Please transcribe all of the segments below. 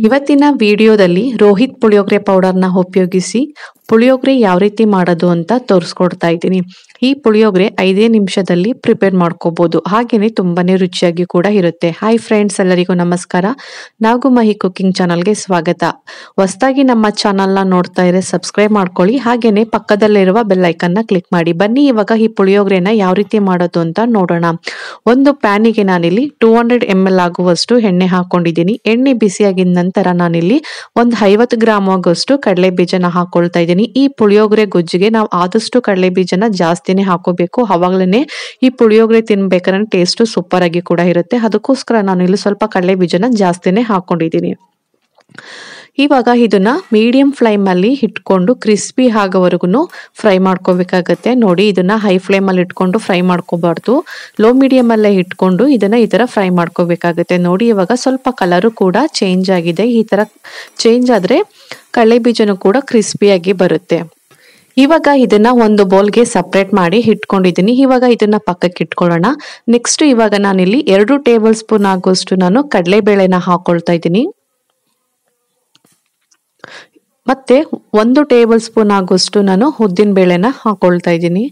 ಇವತ್ತಿನ ವಿಡಿಯೋದಲ್ಲಿ ರೋಹಿತ್ ಪುಳಿಯೋಗರೆ ಪೌಡರ್ನ ಉಪಯೋಗಿಸಿ ಪುಳಿಯೋಗರೆ ಯಾವ ರೀತಿ ಮಾಡೋದು ಅಂತ ತೋರಿಸ್ಕೊಡ್ತಾ ಇದ್ದೀನಿ. ಈ ಪುಳಿಯೋಗರೆ 5 ನಿಮಿಷದಲ್ಲಿ ಪ್ರಿಪೇರ್ ಮಾಡ್ಕೋಬಹುದು. ಹಾಗೇನೆ ತುಂಬಾನೇ ರುಚಿಯಾಗಿ ಕೂಡ ಇರುತ್ತೆ. ಹಾಯ್ ಫ್ರೆಂಡ್ಸ್, ಎಲ್ಲರಿಗೂ ನಮಸ್ಕಾರ. ನಾಗುಮಹಿ ಕುಕಿಂಗ್ ಚಾನಲ್ಗೆ ಸ್ವಾಗತ. ಹೊಸದಾಗಿ ನಮ್ಮ ಚಾನಲ್ನ ನೋಡ್ತಾ ಇದ್ರೆ ಸಬ್ಸ್ಕ್ರೈಬ್ ಮಾಡ್ಕೊಳ್ಳಿ. ಹಾಗೇನೆ ಪಕ್ಕದಲ್ಲಿರುವ ಬೆಲ್ ಐಕನ್ನ ಕ್ಲಿಕ್ ಮಾಡಿ. ಬನ್ನಿ ಇವಾಗ ಈ ಪುಳಿಯೋಗರೆನ ಯಾವ ರೀತಿ ಮಾಡೋದು ಅಂತ ನೋಡೋಣ. ಒಂದು ಪ್ಯಾನಿಗೆ ನಾನಿಲ್ಲಿ 200 ml ಆಗುವಷ್ಟು ಎಣ್ಣೆ ಹಾಕೊಂಡಿದ್ದೀನಿ. ಎಣ್ಣೆ ಬಿಸಿಯಾಗಿದ್ದ ನಂತರ ನಾನಿಲ್ಲಿ ಒಂದು 50 ಗ್ರಾಮ್ ಆಗುವಷ್ಟು ಕಡಲೆ ಬೀಜನ ಹಾಕೊಳ್ತಾ ಇದ್ದೀನಿ. ಈ ಪುಳಿಯೋಗರೆ ಗೊಜ್ಜಿಗೆ ನಾವು ಆದಷ್ಟು ಕಡಲೆ ಬೀಜನ ಜಾಸ್ತಿನೇ ಹಾಕೋಬೇಕು. ಅವಾಗಲೇ ಈ ಪುಳಿಯೋಗರೆ ತಿನ್ಬೇಕಾದ್ರೆ ಟೇಸ್ಟ್ ಸೂಪರ್ ಆಗಿ ಕೂಡ ಇರುತ್ತೆ. ಅದಕ್ಕೋಸ್ಕರ ನಾನು ಇಲ್ಲಿ ಸ್ವಲ್ಪ ಕಡಲೆ ಬೀಜನ ಜಾಸ್ತಿನೇ ಹಾಕೊಂಡಿದ್ದೀನಿ. ಇವಾಗ ಇದನ್ನ ಮೀಡಿಯಂ ಫ್ಲೇಮ್ ಅಲ್ಲಿ ಇಟ್ಕೊಂಡು ಕ್ರಿಸ್ಪಿ ಆಗೋವರೆಗೂ ಫ್ರೈ ಮಾಡ್ಕೋಬೇಕಾಗತ್ತೆ. ನೋಡಿ, ಇದನ್ನ ಹೈ ಫ್ಲೇಮ್ ಅಲ್ಲಿ ಇಟ್ಕೊಂಡು ಫ್ರೈ ಮಾಡ್ಕೋಬಾರ್ದು. ಲೋ ಮೀಡಿಯಂ ಅಲ್ಲೇ ಇಟ್ಕೊಂಡು ಇದನ್ನ ಈ ತರ ಫ್ರೈ ಮಾಡ್ಕೋಬೇಕಾಗತ್ತೆ. ನೋಡಿ, ಇವಾಗ ಸ್ವಲ್ಪ ಕಲರು ಕೂಡ ಚೇಂಜ್ ಆಗಿದೆ. ಈ ತರ ಚೇಂಜ್ ಆದ್ರೆ ಕಡಲೆ ಬೀಜನೂ ಕೂಡ ಕ್ರಿಸ್ಪಿಯಾಗಿ ಬರುತ್ತೆ. ಇವಾಗ ಇದನ್ನ ಒಂದು ಬೌಲ್ಗೆ ಸಪ್ರೇಟ್ ಮಾಡಿ ಇಟ್ಕೊಂಡಿದ್ದೀನಿ. ಇವಾಗ ಇದನ್ನ ಪಕ್ಕಕ್ಕೆ ಇಟ್ಕೊಳ್ಳೋಣ. ನೆಕ್ಸ್ಟ್ ಇವಾಗ ನಾನಿಲ್ಲಿ 2 ಟೇಬಲ್ ಸ್ಪೂನ್ ಆಗುವಷ್ಟು ನಾನು ಕಡಲೆಬೇಳೆನ ಹಾಕೊಳ್ತಾ ಇದ್ದೀನಿ. ಮತ್ತೆ 1 ಟೇಬಲ್ ಸ್ಪೂನ್ ಆಗುವಷ್ಟು ನಾನು ಉದ್ದಿನ ಬೇಳೆನ ಹಾಕೊಳ್ತಾ ಇದ್ದೀನಿ.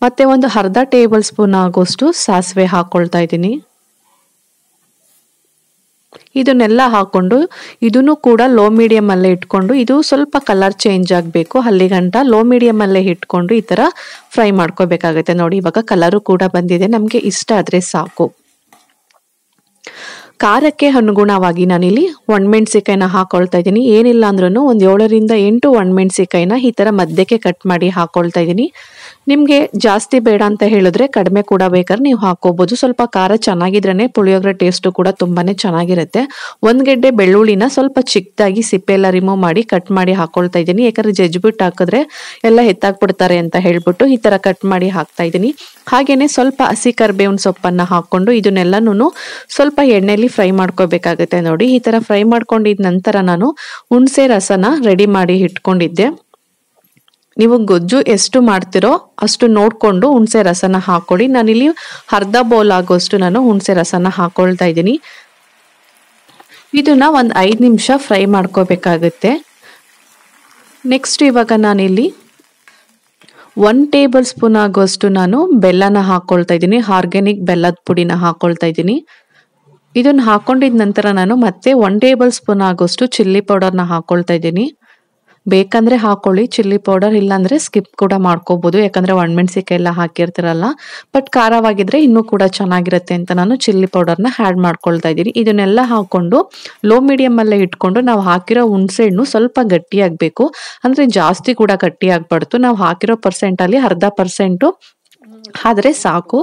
ಮತ್ತೆ ಒಂದು ಅರ್ಧ ಟೇಬಲ್ ಸ್ಪೂನ್ ಆಗುವಷ್ಟು ಸಾಸಿವೆ ಹಾಕೊಳ್ತಾ ಇದ್ದೀನಿ. ಇದನ್ನೆಲ್ಲ ಹಾಕೊಂಡು ಇದನ್ನು ಕೂಡ ಲೋ ಮೀಡಿಯಂ ಅಲ್ಲೇ ಇಟ್ಕೊಂಡು ಇದು ಸ್ವಲ್ಪ ಕಲರ್ ಚೇಂಜ್ ಆಗಬೇಕು. ಅಲ್ಲಿಗಂಟ ಲೋ ಮೀಡಿಯಂ ಅಲ್ಲೇ ಇಟ್ಕೊಂಡು ಈ ತರ ಫ್ರೈ ಮಾಡ್ಕೋಬೇಕಾಗುತ್ತೆ. ನೋಡಿ, ಇವಾಗ ಕಲರು ಕೂಡ ಬಂದಿದೆ. ನಮ್ಗೆ ಇಷ್ಟ ಆದ್ರೆ ಸಾಕು. ಖಾರಕ್ಕೆ ಅನುಗುಣವಾಗಿ ನಾನಿಲ್ಲಿ ಒಣಮೆಣಸಿಕಾಯಿನ ಹಾಕೊಳ್ತಾ ಇದ್ದೀನಿ. ಏನಿಲ್ಲ ಅಂದ್ರೂ ಒಂದು 7 ರಿಂದ 8 ಒಣಮೆಣಸಿಕಾಯಿನ ಈ ತರ ಮಧ್ಯಕ್ಕೆ ಕಟ್ ಮಾಡಿ ಹಾಕೊಳ್ತಾ ಇದ್ದೀನಿ. ನಿಮ್ಗೆ ಜಾಸ್ತಿ ಬೇಡ ಅಂತ ಹೇಳಿದ್ರೆ ಕಡಿಮೆ ಕೂಡ ಬೇಕಾದ್ರೆ ನೀವು ಹಾಕೋಬಹುದು. ಸ್ವಲ್ಪ ಖಾರ ಚೆನ್ನಾಗಿದ್ರೇನೆ ಪುಳಿಯೋಗರೆ ಟೇಸ್ಟ್ ಕೂಡ ತುಂಬಾನೇ ಚೆನ್ನಾಗಿರುತ್ತೆ. 1 ಗೆಡ್ಡೆ ಬೆಳ್ಳುಳ್ಳಿನ ಸ್ವಲ್ಪ ಚಿಕ್ಕದಾಗಿ ಸಿಪ್ಪೆ ಎಲ್ಲ ರಿಮೂವ್ ಮಾಡಿ ಕಟ್ ಮಾಡಿ ಹಾಕೊಳ್ತಾ ಇದ್ದೀನಿ. ಯಾಕಂದ್ರೆ ಜಜ್ಬಿಟ್ಟು ಹಾಕಿದ್ರೆ ಎಲ್ಲ ಎತ್ತಾಕ್ಬಿಡ್ತಾರೆ ಅಂತ ಹೇಳ್ಬಿಟ್ಟು ಈ ತರ ಕಟ್ ಮಾಡಿ ಹಾಕ್ತಾ ಇದ್ದೀನಿ. ಹಾಗೇನೆ ಸ್ವಲ್ಪ ಹಸಿ ಕರಿಬೇವಿನ ಸೊಪ್ಪನ್ನ ಹಾಕೊಂಡು ಇದನ್ನೆಲ್ಲನೂ ಸ್ವಲ್ಪ ಎಣ್ಣೆಲಿ ಫ್ರೈ ಮಾಡ್ಕೋಬೇಕಾಗುತ್ತೆ. ನೋಡಿ, ಈ ತರ ಫ್ರೈ ಮಾಡ್ಕೊಂಡಿದ ನಂತರ ನಾನು ಹುಣಸೆ ರಸನ ರೆಡಿ ಮಾಡಿ ಇಟ್ಕೊಂಡಿದ್ದೆ. ನೀವು ಗೊಜ್ಜು ಎಷ್ಟು ಮಾಡ್ತಿರೋ ಅಷ್ಟು ನೋಡ್ಕೊಂಡು ಹುಣಸೆ ರಸನ ಹಾಕೊಳ್ಳಿ. ನಾನಿಲ್ಲಿ ಅರ್ಧ ಬೌಲ್ ಆಗೋಷ್ಟು ನಾನು ಹುಣಸೆ ರಸನ ಹಾಕೊಳ್ತಾ ಇದ್ದೀನಿ. ಇದನ್ನ ಒಂದು 5 ನಿಮಿಷ ಫ್ರೈ ಮಾಡ್ಕೋಬೇಕಾಗುತ್ತೆ. ನೆಕ್ಸ್ಟ್ ಇವಾಗ ನಾನಿಲ್ಲಿ 1 ಟೇಬಲ್ ಸ್ಪೂನ್ ಆಗುವಷ್ಟು ನಾನು ಬೆಲ್ಲನ ಹಾಕೊಳ್ತಾ ಇದ್ದೀನಿ. ಆರ್ಗ್ಯಾನಿಕ್ ಬೆಲ್ಲದ ಪುಡಿನ ಹಾಕೊಳ್ತಾ ಇದ್ದೀನಿ. ಇದನ್ನ ಹಾಕೊಂಡಿದ ನಂತರ ನಾನು ಮತ್ತೆ 1 ಟೇಬಲ್ ಸ್ಪೂನ್ ಆಗುವಷ್ಟು ಚಿಲ್ಲಿ ಪೌಡರ್ನ ಹಾಕೊಳ್ತಾ ಇದ್ದೀನಿ. ಬೇಕಂದ್ರೆ ಹಾಕೊಳ್ಳಿ ಚಿಲ್ಲಿ ಪೌಡರ್, ಇಲ್ಲಾಂದ್ರೆ ಸ್ಕಿಪ್ ಕೂಡ ಮಾಡ್ಕೋಬಹುದು. ಯಾಕಂದ್ರೆ ಒಣಮೆಣಸಿಕಾಯಿ ಎಲ್ಲ ಹಾಕಿರ್ತಿರಲ್ಲ. ಬಟ್ ಖಾರವಾಗಿದ್ರೆ ಇನ್ನೂ ಕೂಡ ಚೆನ್ನಾಗಿರುತ್ತೆ ಅಂತ ನಾನು ಚಿಲ್ಲಿ ಪೌಡರ್ನ ಆ್ಯಡ್ ಮಾಡ್ಕೊಳ್ತಾ ಇದ್ದೀನಿ. ಇದನ್ನೆಲ್ಲ ಹಾಕೊಂಡು ಲೋ ಮೀಡಿಯಂ ಅಲ್ಲೇ ಇಟ್ಕೊಂಡು ನಾವು ಹಾಕಿರೋ ಹುಣಸೆ ಹಣ್ಣು ಸ್ವಲ್ಪ ಗಟ್ಟಿಯಾಗಬೇಕು. ಅಂದ್ರೆ ಜಾಸ್ತಿ ಕೂಡ ಗಟ್ಟಿ ಆಗ್ಬಾರ್ದು. ನಾವು ಹಾಕಿರೋ ಪರ್ಸೆಂಟಲ್ಲಿ 1/2% ಆದ್ರೆ ಸಾಕು.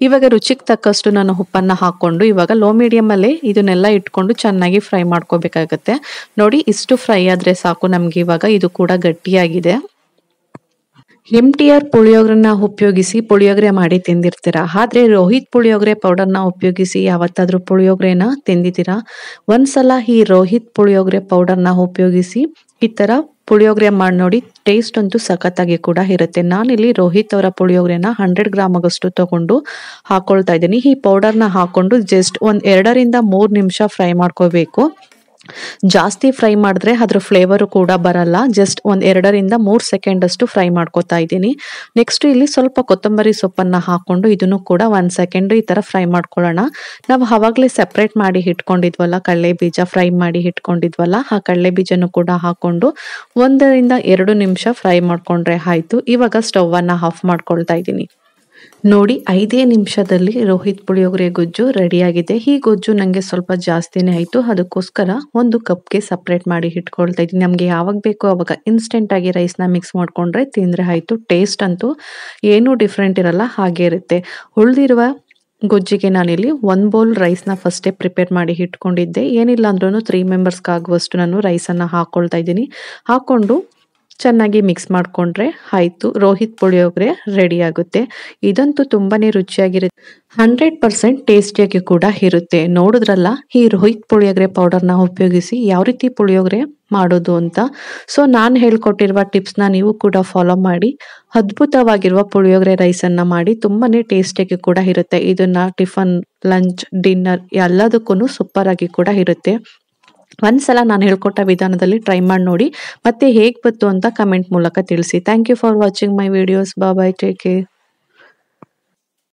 ಇವಾಗ ರುಚಿಗೆ ತಕ್ಕಷ್ಟು ನಾನು ಉಪ್ಪನ್ನ ಹಾಕೊಂಡು ಇವಾಗ ಲೋ ಮೀಡಿಯಂ ಅಲ್ಲೇ ಇದನ್ನೆಲ್ಲ ಇಟ್ಕೊಂಡು ಚೆನ್ನಾಗಿ ಫ್ರೈ ಮಾಡ್ಕೋಬೇಕಾಗತ್ತೆ. ನೋಡಿ, ಇಷ್ಟು ಫ್ರೈ ಆದ್ರೆ ಸಾಕು ನಮ್ಗೆ. ಇವಾಗ ಇದು ಕೂಡ ಗಟ್ಟಿಯಾಗಿದೆ. MTR ಪುಳಿಯೋಗರೆನ ಉಪಯೋಗಿಸಿ ಪುಳಿಯೋಗರೆ ಮಾಡಿ ತಿಂದಿರ್ತೀರಾ. ಆದ್ರೆ ರೋಹಿತ್ ಪುಳಿಯೋಗರೆ ಪೌಡರ್ನ ಉಪಯೋಗಿಸಿ ಯಾವತ್ತಾದ್ರೂ ಪುಳಿಯೋಗರೆನ ತಿಂದಿದ್ದೀರಾ? ಒಂದ್ಸಲ ಈ ರೋಹಿತ್ ಪುಳಿಯೋಗರೆ ಪೌಡರ್ನ ಉಪಯೋಗಿಸಿ ಈ ತರ ಪುಳಿಯೋಗರೆ ಮಾಡಿ ನೋಡಿ. ಟೇಸ್ಟ್ ಅಂತೂ ಸಖತ್ತಾಗಿ ಕೂಡ ಇರುತ್ತೆ. ನಾನಿಲ್ಲಿ ರೋಹಿತ್ ಅವರ ಪುಳಿಯೋಗರೆನ 100 ಗ್ರಾಮ್ ಆಗಷ್ಟು ತಗೊಂಡು ಹಾಕೊಳ್ತಾ ಇದ್ದೀನಿ. ಈ ಪೌಡರ್ನ ಹಾಕೊಂಡು ಜಸ್ಟ್ ಒಂದ್ 2 ರಿಂದ 3 ನಿಮಿಷ ಫ್ರೈ ಮಾಡ್ಕೋಬೇಕು. ಜಾಸ್ತಿ ಫ್ರೈ ಮಾಡಿದ್ರೆ ಅದ್ರ ಫ್ಲೇವರು ಕೂಡ ಬರಲ್ಲ. ಜಸ್ಟ್ ಒಂದ್ 2 ರಿಂದ 3 ಸೆಕೆಂಡ್ ಅಷ್ಟು ಫ್ರೈ ಮಾಡ್ಕೋತಾ ಇದ್ದೀನಿ. ನೆಕ್ಸ್ಟ್ ಇಲ್ಲಿ ಸ್ವಲ್ಪ ಕೊತ್ತಂಬರಿ ಸೊಪ್ಪನ್ನ ಹಾಕೊಂಡು ಇದನ್ನು ಕೂಡ 1 ಸೆಕೆಂಡ್ ಈ ತರ ಫ್ರೈ ಮಾಡ್ಕೊಳ್ಳೋಣ. ನಾವು ಅವಾಗ್ಲೇ ಸೆಪರೇಟ್ ಮಾಡಿ ಇಟ್ಕೊಂಡಿದ್ವಲ್ಲ ಕಡಲೆ ಬೀಜ, ಫ್ರೈ ಮಾಡಿ ಇಟ್ಕೊಂಡಿದ್ವಲ್ಲ, ಆ ಕಡಲೆ ಬೀಜನು ಕೂಡ ಹಾಕೊಂಡು 1 ರಿಂದ 2 ನಿಮಿಷ ಫ್ರೈ ಮಾಡ್ಕೊಂಡ್ರೆ ಆಯ್ತು. ಇವಾಗ ಸ್ಟವ್ ಅನ್ನ ಆಫ್ ಮಾಡ್ಕೊಳ್ತಾ ಇದ್ದೀನಿ. ನೋಡಿ, 5 ನಿಮಿಷದಲ್ಲಿ ರೋಹಿತ್ ಪುಳಿಯೋಗರೆ ಗೊಜ್ಜು ರೆಡಿಯಾಗಿದೆ. ಈ ಗೊಜ್ಜು ನನಗೆ ಸ್ವಲ್ಪ ಜಾಸ್ತಿನೇ ಆಯಿತು. ಅದಕ್ಕೋಸ್ಕರ ಒಂದು ಕಪ್ಗೆ ಸಪ್ರೇಟ್ ಮಾಡಿ ಇಟ್ಕೊಳ್ತಾ ಇದ್ದೀನಿ. ನಮಗೆ ಯಾವಾಗ ಬೇಕೋ ಅವಾಗ ಇನ್ಸ್ಟೆಂಟ್ ಆಗಿ ರೈಸ್ನ ಮಿಕ್ಸ್ ಮಾಡ್ಕೊಂಡ್ರೆ ತಿಂದರೆ ಆಯಿತು. ಟೇಸ್ಟ್ ಅಂತೂ ಏನೂ ಡಿಫ್ರೆಂಟ್ ಇರಲ್ಲ, ಹಾಗೆ ಇರುತ್ತೆ. ಉಳಿದಿರುವ ಗೊಜ್ಜಿಗೆ ನಾನಿಲ್ಲಿ 1 ಬೌಲ್ ರೈಸ್ನ ಫಸ್ಟೇ ಪ್ರಿಪೇರ್ ಮಾಡಿ ಇಟ್ಕೊಂಡಿದ್ದೆ. ಏನಿಲ್ಲ ಅಂದ್ರೂ 3 ಮೆಂಬರ್ಸ್ಗೆ ಆಗುವಷ್ಟು ನಾನು ರೈಸನ್ನು ಹಾಕೊಳ್ತಾ ಇದ್ದೀನಿ. ಹಾಕೊಂಡು ಚೆನ್ನಾಗಿ ಮಿಕ್ಸ್ ಮಾಡಿಕೊಂಡ್ರೆ ಆಯಿತು, ರೋಹಿತ್ ಪುಳಿಯೋಗರೆ ರೆಡಿ ಆಗುತ್ತೆ. ಇದಂತೂ ತುಂಬಾನೇ ರುಚಿಯಾಗಿರುತ್ತೆ, 100% ಟೇಸ್ಟಿಯಾಗಿ ಕೂಡ ಇರುತ್ತೆ. ನೋಡಿದ್ರಲ್ಲ ಈ ರೋಹಿತ್ ಪುಳಿಯೋಗರೆ ಪೌಡರ್ನ ಉಪಯೋಗಿಸಿ ಯಾವ ರೀತಿ ಪುಳಿಯೋಗರೆ ಮಾಡೋದು ಅಂತ. ಸೊ ನಾನು ಹೇಳ್ಕೊಟ್ಟಿರುವ ಟಿಪ್ಸ್ನ ನೀವು ಕೂಡ ಫಾಲೋ ಮಾಡಿ ಅದ್ಭುತವಾಗಿರುವ ಪುಳಿಯೋಗರೆ ರೈಸನ್ನು ಮಾಡಿ. ತುಂಬಾನೇ ಟೇಸ್ಟಿಯಾಗಿ ಕೂಡ ಇರುತ್ತೆ. ಇದನ್ನ ಟಿಫನ್, ಲಂಚ್, ಡಿನ್ನರ್ ಎಲ್ಲದಕ್ಕೂ ಸೂಪರ್ ಆಗಿ ಕೂಡ ಇರುತ್ತೆ. ಒಂದ್ಸಲ ನಾನು ಹೇಳ್ಕೊಟ್ಟ ವಿಧಾನದಲ್ಲಿ ಟ್ರೈ ಮಾಡಿ ನೋಡಿ, ಮತ್ತೆ ಹೇಗೆ ಬಂತು ಅಂತ ಕಮೆಂಟ್ ಮೂಲಕ ತಿಳಿಸಿ. Thank you for watching my videos. Bye, take care.